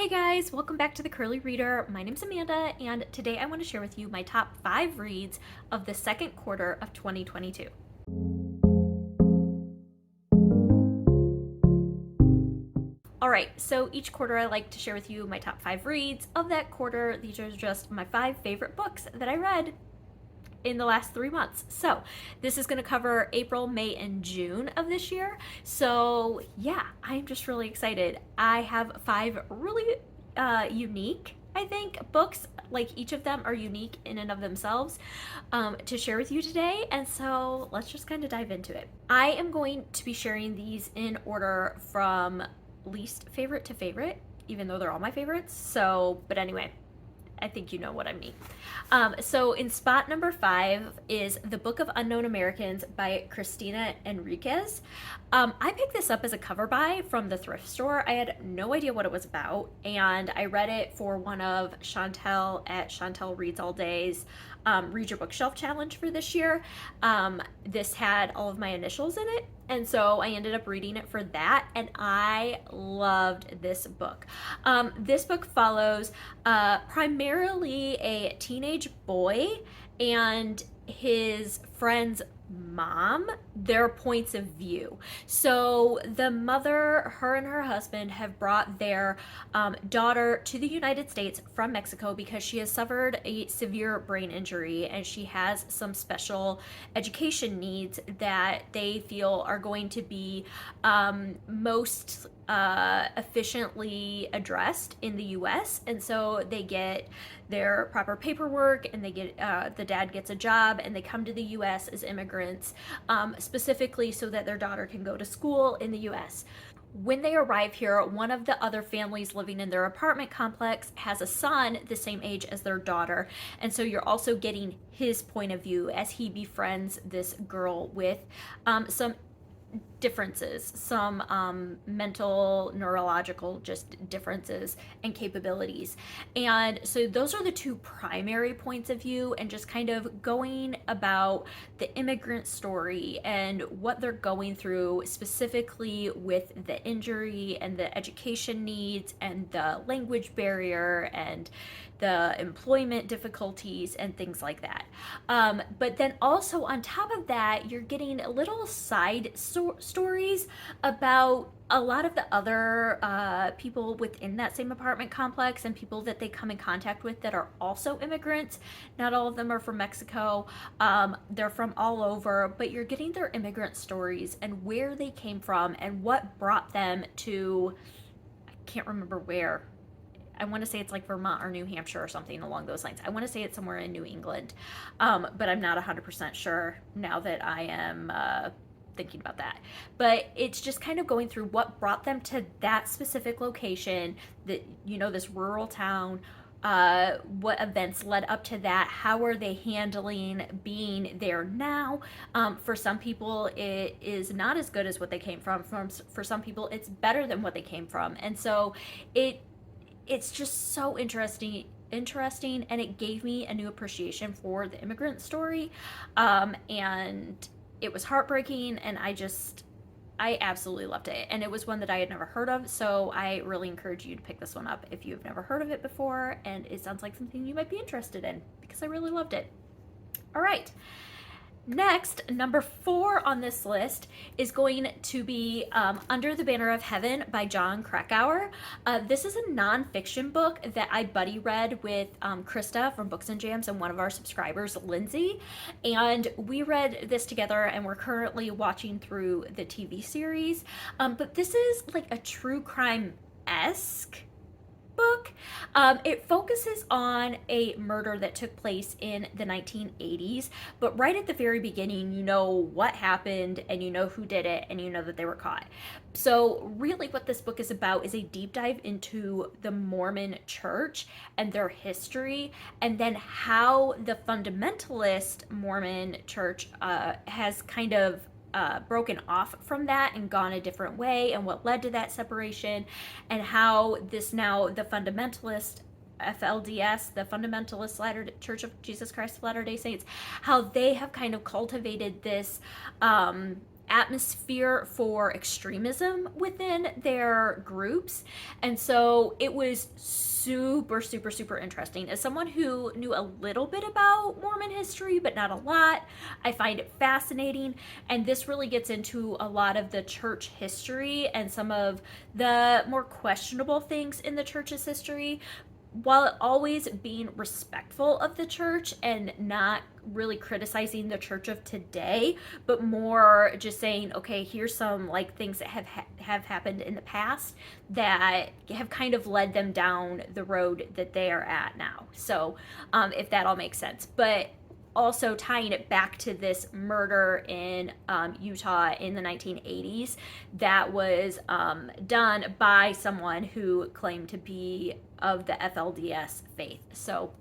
Hey guys, welcome back to the Curly Reader. My name's Amanda, and today I want to share with you my top 5 reads of the second quarter of 2022. Alright, so each quarter I like to share with you my top 5 reads of that quarter. These are just my 5 favorite books that I read in the last 3 months. So this is going to cover April, May, and June of this year. So yeah, I'm just really excited. I have 5 really unique, I think, books. Like, each of them are unique in and of themselves, to share with you today. And so let's just kind of dive into it. I am going to be sharing these in order from least favorite to favorite, even though they're all my favorites. So, but anyway, I think you know what I mean. So in spot number 5 is The Book of Unknown Americans by Christina Enriquez. I picked this up as a cover buy from the thrift store. I had no idea what it was about, and I read it for one of Chantel at Chantel Reads All Day's Read Your Bookshelf Challenge for this year. This had all of my initials in it, and so I ended up reading it for that, and I loved this book. This book follows primarily a teenage boy and his friend's mom, their points of view. So the mother, her and her husband have brought their daughter to the United States from Mexico because she has suffered a severe brain injury and she has some special education needs that they feel are going to be most efficiently addressed in the US. And so they get their proper paperwork, and they get the dad gets a job, and they come to the US as immigrants, specifically so that their daughter can go to school in the US. When they arrive here, one of the other families living in their apartment complex has a son the same age as their daughter, and so you're also getting his point of view as he befriends this girl with some differences, some mental, neurological just differences and capabilities. And so those are the 2 primary points of view, and just kind of going about the immigrant story and what they're going through, specifically with the injury and the education needs and the language barrier and the employment difficulties and things like that. But then also on top of that, you're getting little side stories about a lot of the other people within that same apartment complex and people that they come in contact with that are also immigrants. Not all of them are from Mexico. They're from all over, but you're getting their immigrant stories and where they came from and what brought them to, I can't remember where. I want to say it's like Vermont or New Hampshire or something along those lines. I want to say it's somewhere in New England, but I'm not 100% sure now that I am thinking about that. But it's just kind of going through what brought them to that specific location, that, you know, this rural town. What events led up to that? How are they handling being there now? For some people, it is not as good as what they came from. For some people, it's better than what they came from. And so it's just so interesting, and it gave me a new appreciation for the immigrant story, and it was heartbreaking, and I absolutely loved it. And it was one that I had never heard of, so I really encourage you to pick this one up if you've never heard of it before, and it sounds like something you might be interested in, because I really loved it. All right. Next, number 4 on this list is going to be Under the Banner of Heaven by Jon Krakauer. This is a nonfiction book that I buddy read with Krista from Books and Jams and one of our subscribers, Lindsay. And we read this together, and we're currently watching through the TV series. But this is like a true crime-esque book. It focuses on a murder that took place in the 1980s, but right at the very beginning, you know what happened, and you know who did it, and you know that they were caught. So really what this book is about is a deep dive into the Mormon church and their history, and then how the fundamentalist Mormon church has kind of broken off from that and gone a different way, and what led to that separation, and how this now, the fundamentalist FLDS, the Fundamentalist Church of Jesus Christ of Latter-day Saints, how they have kind of cultivated this atmosphere for extremism within their groups. And so it was super, super, super interesting. As someone who knew a little bit about Mormon history, but not a lot, I find it fascinating. And this really gets into a lot of the church history and some of the more questionable things in the church's history, while always being respectful of the church and not really criticizing the church of today, but more just saying, okay, here's some like things that have happened in the past that have kind of led them down the road that they are at now. So if that all makes sense. But also tying it back to this murder in Utah in the 1980s that was done by someone who claimed to be of the FLDS faith. So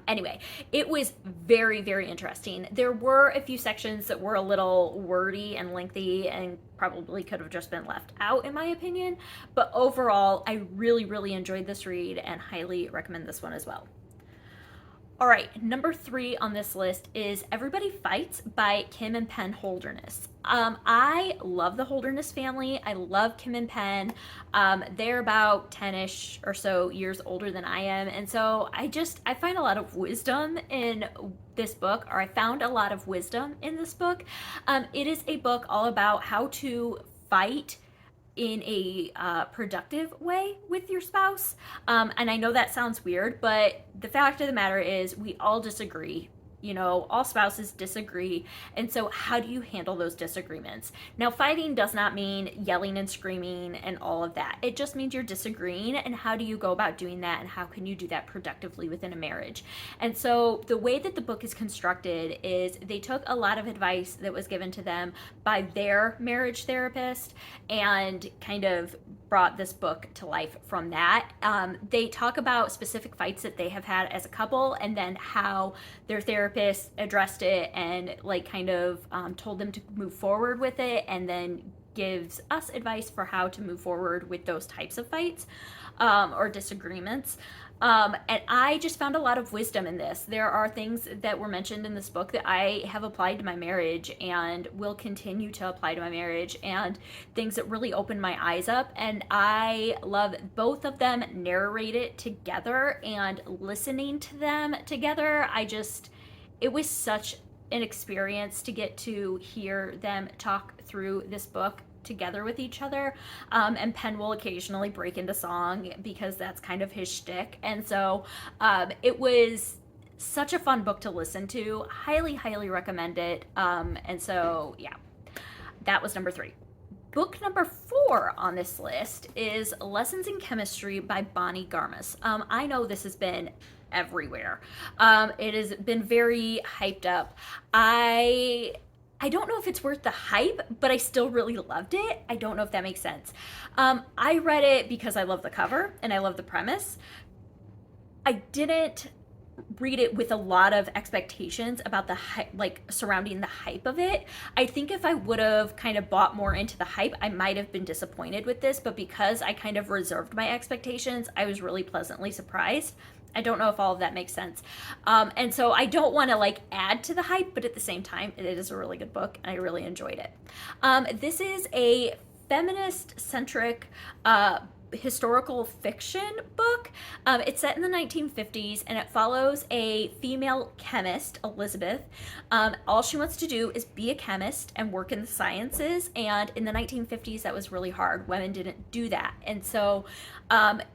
anyway, it was very, very interesting. There were a few sections that were a little wordy and lengthy and probably could have just been left out, in my opinion. But overall, I really, really enjoyed this read and highly recommend this one as well. All right, number 3 on this list is Everybody Fights by Kim and Penn Holderness. I love the Holderness family. I love Kim and Penn. They're about 10-ish or so years older than I am. And so I find a lot of wisdom in this book, or I found a lot of wisdom in this book. It is a book all about how to fight in a productive way with your spouse. And I know that sounds weird, but the fact of the matter is we all disagree. You know, all spouses disagree. And so how do you handle those disagreements? Now, fighting does not mean yelling and screaming and all of that. It just means you're disagreeing. And how do you go about doing that? And how can you do that productively within a marriage? And so the way that the book is constructed is they took a lot of advice that was given to them by their marriage therapist and kind of brought this book to life from that. They talk about specific fights that they have had as a couple and then how their therapist addressed it and like kind of told them to move forward with it, and then gives us advice for how to move forward with those types of fights or disagreements. And I just found a lot of wisdom in this. There are things that were mentioned in this book that I have applied to my marriage and will continue to apply to my marriage, and things that really opened my eyes up. And I love both of them narrate it together, and listening to them together, it was such an experience to get to hear them talk through this book together with each other. And Penn will occasionally break into song because that's kind of his shtick. And so it was such a fun book to listen to. Highly, highly recommend it. And so, yeah, that was number 3. Book number 4 on this list is Lessons in Chemistry by Bonnie Garmus. I know this has been everywhere. It has been very hyped up. I don't know if it's worth the hype, but I still really loved it. I don't know if that makes sense. I read it because I love the cover and I love the premise. I didn't read it with a lot of expectations about the hype, like surrounding the hype of it. I think if I would have kind of bought more into the hype, I might have been disappointed with this, but because I kind of reserved my expectations, I was really pleasantly surprised. I don't know if all of that makes sense. And so I don't want to like add to the hype, but at the same time, it is a really good book and I really enjoyed it. This is a feminist-centric historical fiction book. It's set in the 1950s and it follows a female chemist, Elizabeth. All she wants to do is be a chemist and work in the sciences, and in the 1950s that was really hard. Women didn't do that, and so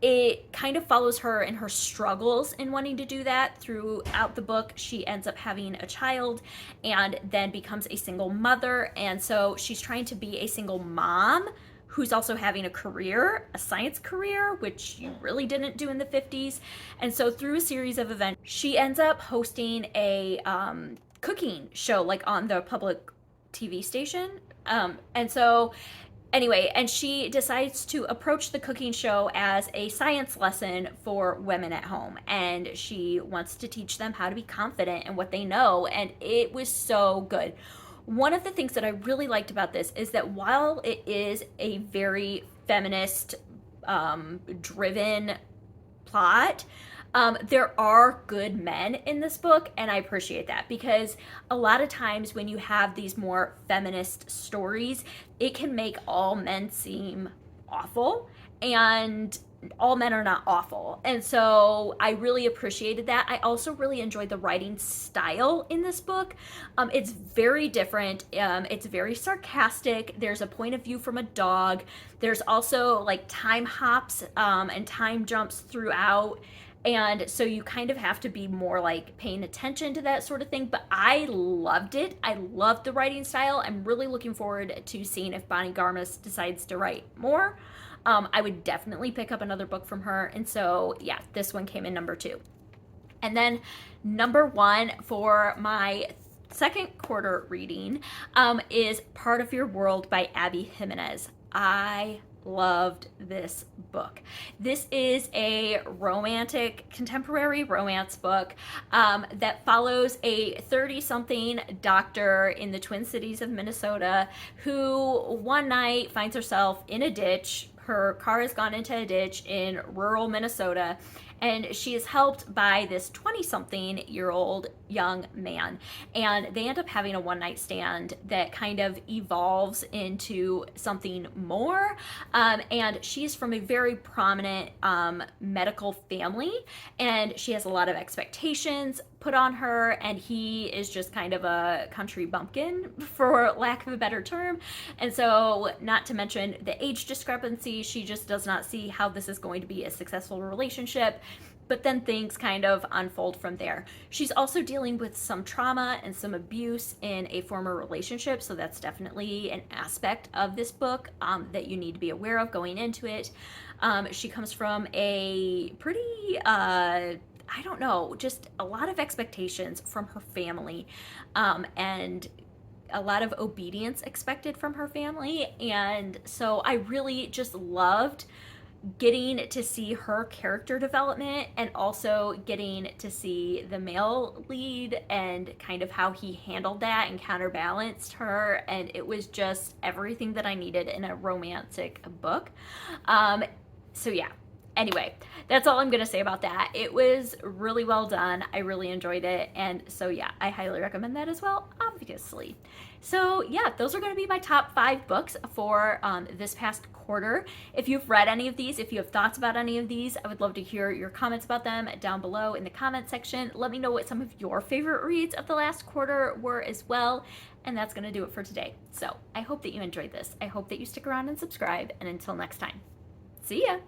it kind of follows her in her struggles in wanting to do that. Throughout the book, she ends up having a child and then becomes a single mother, and so she's trying to be a single mom who's also having a career, a science career, which you really didn't do in the 50s. And so through a series of events, she ends up hosting a cooking show, like on the public TV station. And so anyway, and she decides to approach the cooking show as a science lesson for women at home. And she wants to teach them how to be confident in what they know. And it was so good. One of the things that I really liked about this is that while it is a very feminist driven plot, There are good men in this book, and I appreciate that, because a lot of times when you have these more feminist stories, it can make all men seem awful, and all men are not awful. And so I really appreciated that. I also really enjoyed the writing style in this book. It's very different. It's very sarcastic. There's a point of view from a dog. There's also like time hops and time jumps throughout. And so you kind of have to be more like paying attention to that sort of thing. But I loved it. I loved the writing style. I'm really looking forward to seeing if Bonnie Garmus decides to write more. I would definitely pick up another book from her. And so, yeah, this one came in number 2. And then number 1 for my second quarter reading is Part of Your World by Abby Jimenez. I loved this book. This is a romantic, contemporary romance book that follows a 30-something doctor in the Twin Cities of Minnesota who one night finds herself in a ditch. Her car has gone into a ditch in rural Minnesota, and she is helped by this 20-something-year-old young man. And they end up having a one-night stand that kind of evolves into something more. And she's from a very prominent medical family, and she has a lot of expectations put on her, and he is just kind of a country bumpkin, for lack of a better term. And so, not to mention the age discrepancy, she just does not see how this is going to be a successful relationship. But then things kind of unfold from there. She's also dealing with some trauma and some abuse in a former relationship, so that's definitely an aspect of this book that you need to be aware of going into it. She comes from a pretty I don't know, just a lot of expectations from her family, and a lot of obedience expected from her family. And so I really just loved getting to see her character development, and also getting to see the male lead and kind of how he handled that and counterbalanced her. And it was just everything that I needed in a romantic book. So yeah, anyway, that's all I'm going to say about that. It was really well done. I really enjoyed it. And so, yeah, I highly recommend that as well, obviously. So, yeah, those are going to be my top 5 books for this past quarter. If you've read any of these, if you have thoughts about any of these, I would love to hear your comments about them down below in the comment section. Let me know what some of your favorite reads of the last quarter were as well. And that's going to do it for today. So, I hope that you enjoyed this. I hope that you stick around and subscribe. And until next time, see ya!